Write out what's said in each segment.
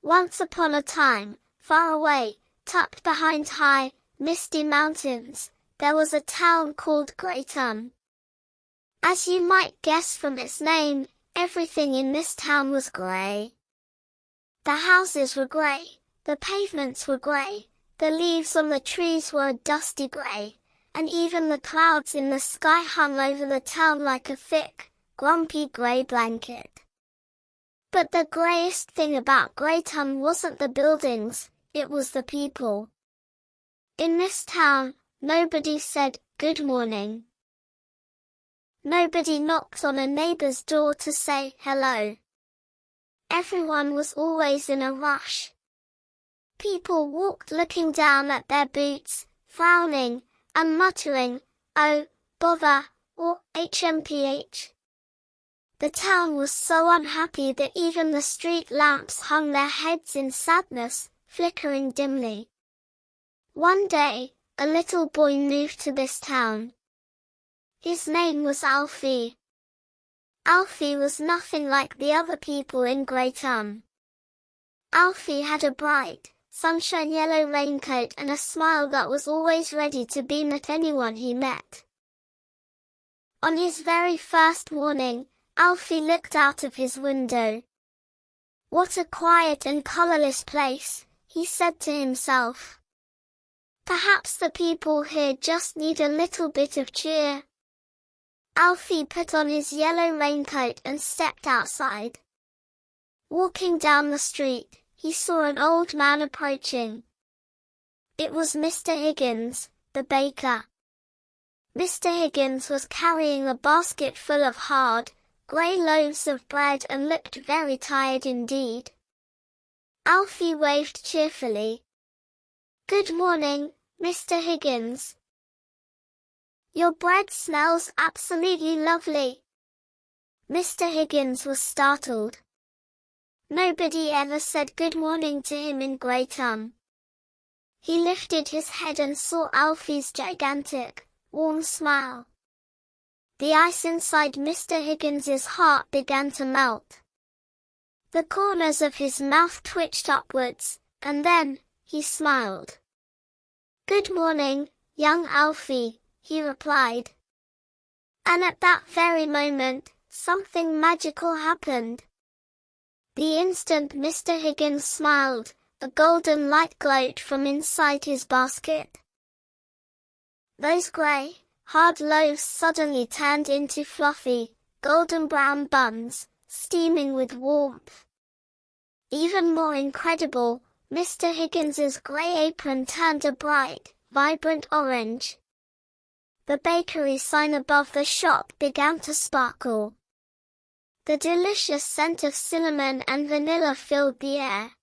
Once upon a time, far away, tucked behind high, misty mountains, there was a town called Greyton. As you might guess from its name, everything in this town was grey. The houses were grey, the pavements were grey, the leaves on the trees were a dusty grey, and even the clouds in the sky hung over the town like a thick, grumpy grey blanket. But the greyest thing about Greyton wasn't the buildings, it was the people. In this town, nobody said, "Good morning." Nobody knocked on a neighbour's door to say hello. Everyone was always in a rush. People walked looking down at their boots, frowning, and muttering, "Oh, bother," or "HMPH." The town was so unhappy that even the street lamps hung their heads in sadness, flickering dimly. One day, a little boy moved to this town. His name was Alfie. Alfie was nothing like the other people in Greyton. Alfie had a bright, sunshine yellow raincoat and a smile that was always ready to beam at anyone he met. On his very first morning, Alfie looked out of his window. "What a quiet and colourless place," he said to himself. "Perhaps the people here just need a little bit of cheer." Alfie put on his yellow raincoat and stepped outside. Walking down the street, he saw an old man approaching. It was Mr. Higgins, the baker. Mr. Higgins was carrying a basket full of hard, grey loaves of bread and looked very tired indeed. Alfie waved cheerfully. "Good morning, Mr. Higgins. Your bread smells absolutely lovely." Mr. Higgins was startled. Nobody ever said good morning to him in Greyton. He lifted his head and saw Alfie's gigantic, warm smile. The ice inside Mr. Higgins's heart began to melt. The corners of his mouth twitched upwards, and then, he smiled. "Good morning, young Alfie," he replied. And at that very moment, something magical happened. The instant Mr. Higgins smiled, a golden light glowed from inside his basket. Those grey, hard loaves suddenly turned into fluffy, golden brown buns, steaming with warmth. Even more incredible, Mr. Higgins's grey apron turned a bright, vibrant orange. The bakery sign above the shop began to sparkle. The delicious scent of cinnamon and vanilla filled the air.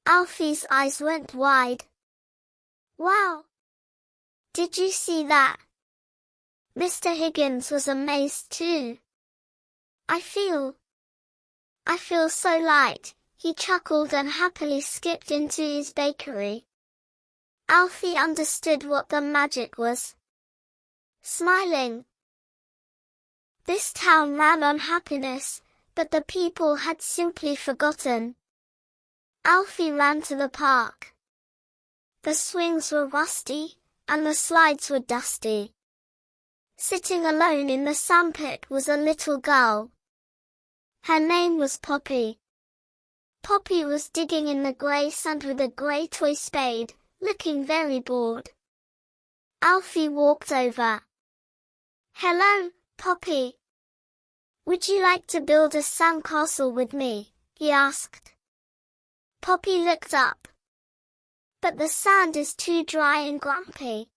Alfie's eyes went wide. "Wow! Did you see that?" Mr. Higgins was amazed too. I feel so light," he chuckled and happily skipped into his bakery. Alfie understood what the magic was. Smiling. This town ran on happiness, but the people had simply forgotten. Alfie ran to the park. The swings were rusty, and the slides were dusty. Sitting alone in the sandpit was a little girl. Her name was Poppy. Poppy was digging in the grey sand with a grey toy spade, looking very bored. Alfie walked over. "Hello, Poppy. Would you like to build a sandcastle with me?" he asked. Poppy looked up. "But the sand is too dry and grumpy."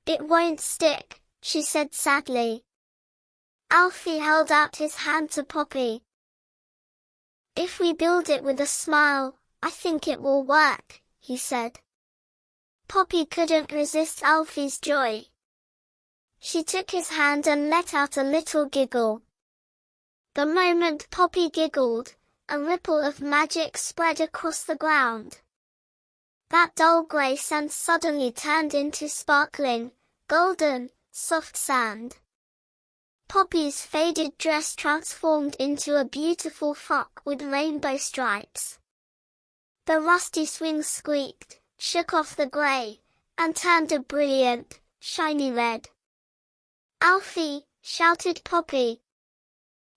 "It won't stick," she said sadly. Alfie held out his hand to Poppy. "If we build it with a smile, I think it will work," he said. Poppy couldn't resist Alfie's joy. She took his hand and let out a little giggle. The moment Poppy giggled, a ripple of magic spread across the ground. That dull grey sand suddenly turned into sparkling, golden, soft sand. Poppy's faded dress transformed into a beautiful frock with rainbow stripes. The rusty swings squeaked, shook off the grey, and turned a brilliant, shiny red. "Alfie," shouted Poppy.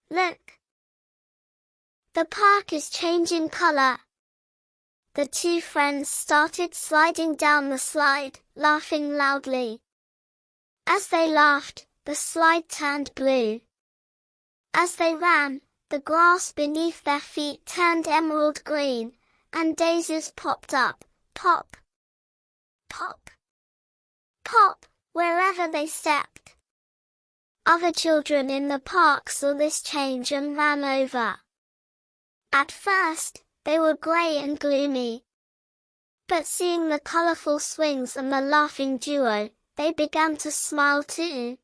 "Look! The park is changing colour." The two friends started sliding down the slide, laughing loudly. As they laughed, the slide turned blue. As they ran, the grass beneath their feet turned emerald green, and daisies popped up, pop, pop, pop, wherever they stepped. Other children in the park saw this change and ran over. At first, they were grey and gloomy. But seeing the colourful swings and the laughing duo, they began to smile too.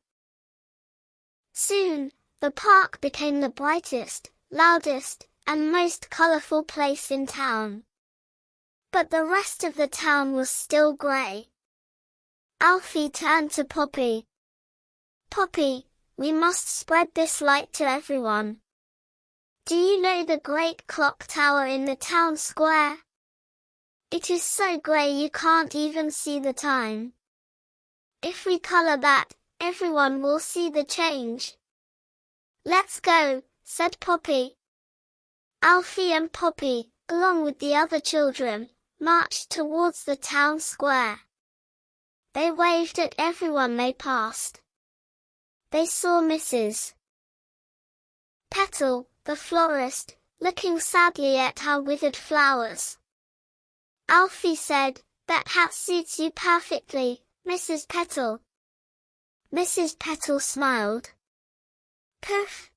Soon, the park became the brightest, loudest, and most colourful place in town. But the rest of the town was still grey. Alfie turned to Poppy. "Poppy, we must spread this light to everyone. Do you know the great clock tower in the town square? It is so grey you can't even see the time. If we colour that, everyone will see the change." "Let's go," said Poppy. Alfie and Poppy, along with the other children, marched towards the town square. They waved at everyone they passed. They saw Mrs. Petal, the florist, looking sadly at her withered flowers. Alfie said, "That hat suits you perfectly, Mrs. Petal." Mrs. Petal smiled. Poof!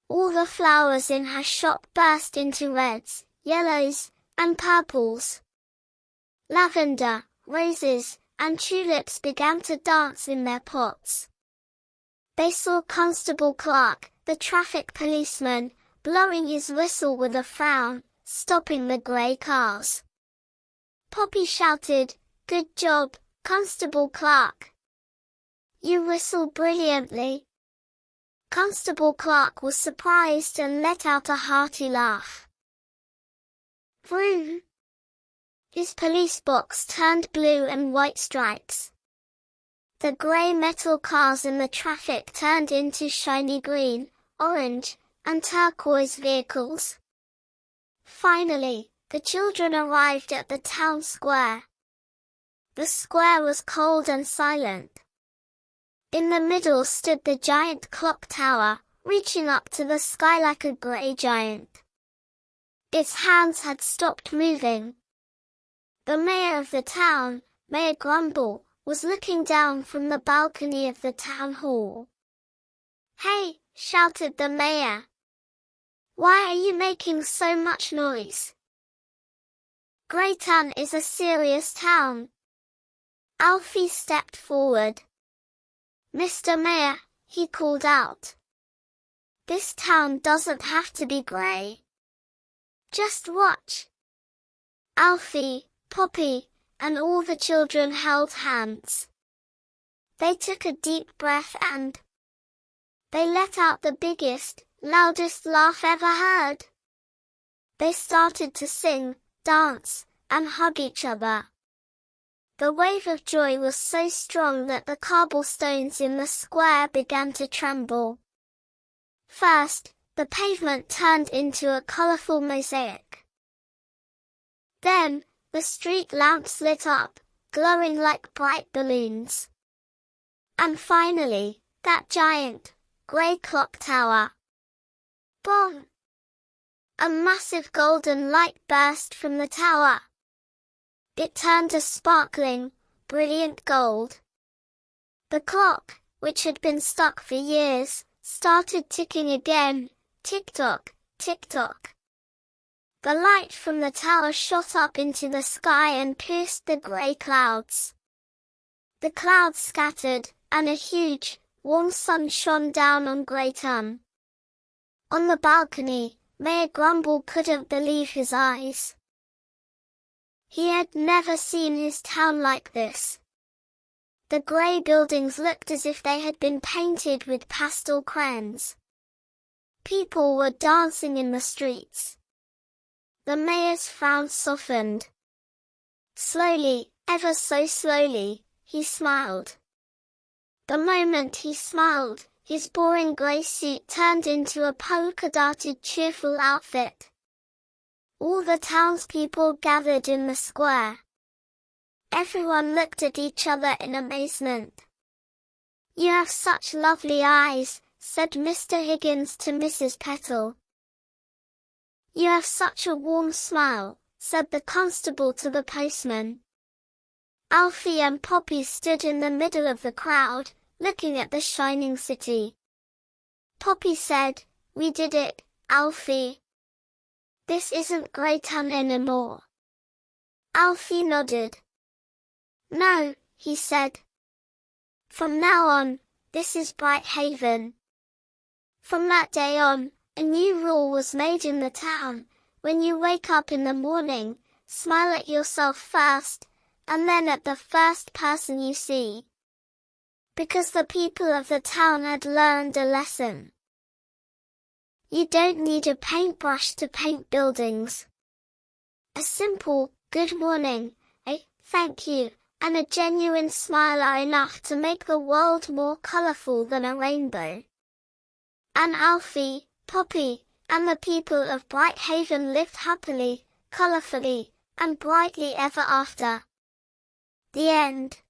All the flowers in her shop burst into reds, yellows, and purples. Lavender, roses, and tulips began to dance in their pots. They saw Constable Clark, the traffic policeman, blowing his whistle with a frown, stopping the grey cars. Poppy shouted, "Good job, Constable Clark. You whistle brilliantly." Constable Clark was surprised and let out a hearty laugh. Vroom! His police box turned blue and white stripes. The grey metal cars in the traffic turned into shiny green, orange, and turquoise vehicles. Finally, the children arrived at the town square. The square was cold and silent. In the middle stood the giant clock tower, reaching up to the sky like a grey giant. Its hands had stopped moving. The mayor of the town, Mayor Grumble, was looking down from the balcony of the town hall. "Hey!" shouted the mayor. "Why are you making so much noise? Greyton is a serious town." Alfie stepped forward. "Mr. Mayor," he called out, "this town doesn't have to be grey. Just watch." Alfie, Poppy, and all the children held hands. They took a deep breath and they let out the biggest, loudest laugh ever heard. They started to sing, dance, and hug each other. The wave of joy was so strong that the cobblestones in the square began to tremble. First, the pavement turned into a colourful mosaic. Then, the street lamps lit up, glowing like bright balloons. And finally, that giant, grey clock tower. Bong! A massive golden light burst from the tower. It turned to sparkling, brilliant gold. The clock, which had been stuck for years, started ticking again, tick-tock, tick-tock. The light from the tower shot up into the sky and pierced the grey clouds. The clouds scattered, and a huge, warm sun shone down on Greyton. On the balcony, Mayor Grumble couldn't believe his eyes. He had never seen his town like this. The grey buildings looked as if they had been painted with pastel crayons. People were dancing in the streets. The mayor's frown softened. Slowly, ever so slowly, he smiled. The moment he smiled, his boring grey suit turned into a polka-dotted cheerful outfit. All the townspeople gathered in the square. Everyone looked at each other in amazement. "You have such lovely eyes," said Mr. Higgins to Mrs. Petal. "You have such a warm smile," said the constable to the postman. Alfie and Poppy stood in the middle of the crowd, looking at the shining city. Poppy said, "We did it, Alfie. This isn't Greyton anymore." Alfie nodded. "No," he said. "From now on, this is Brighthaven." From that day on, a new rule was made in the town: when you wake up in the morning, smile at yourself first, and then at the first person you see. Because the people of the town had learned a lesson. You don't need a paintbrush to paint buildings. A simple, "good morning," a "thank you," and a genuine smile are enough to make the world more colourful than a rainbow. And Alfie, Poppy, and the people of Brighthaven lived happily, colourfully, and brightly ever after. The end.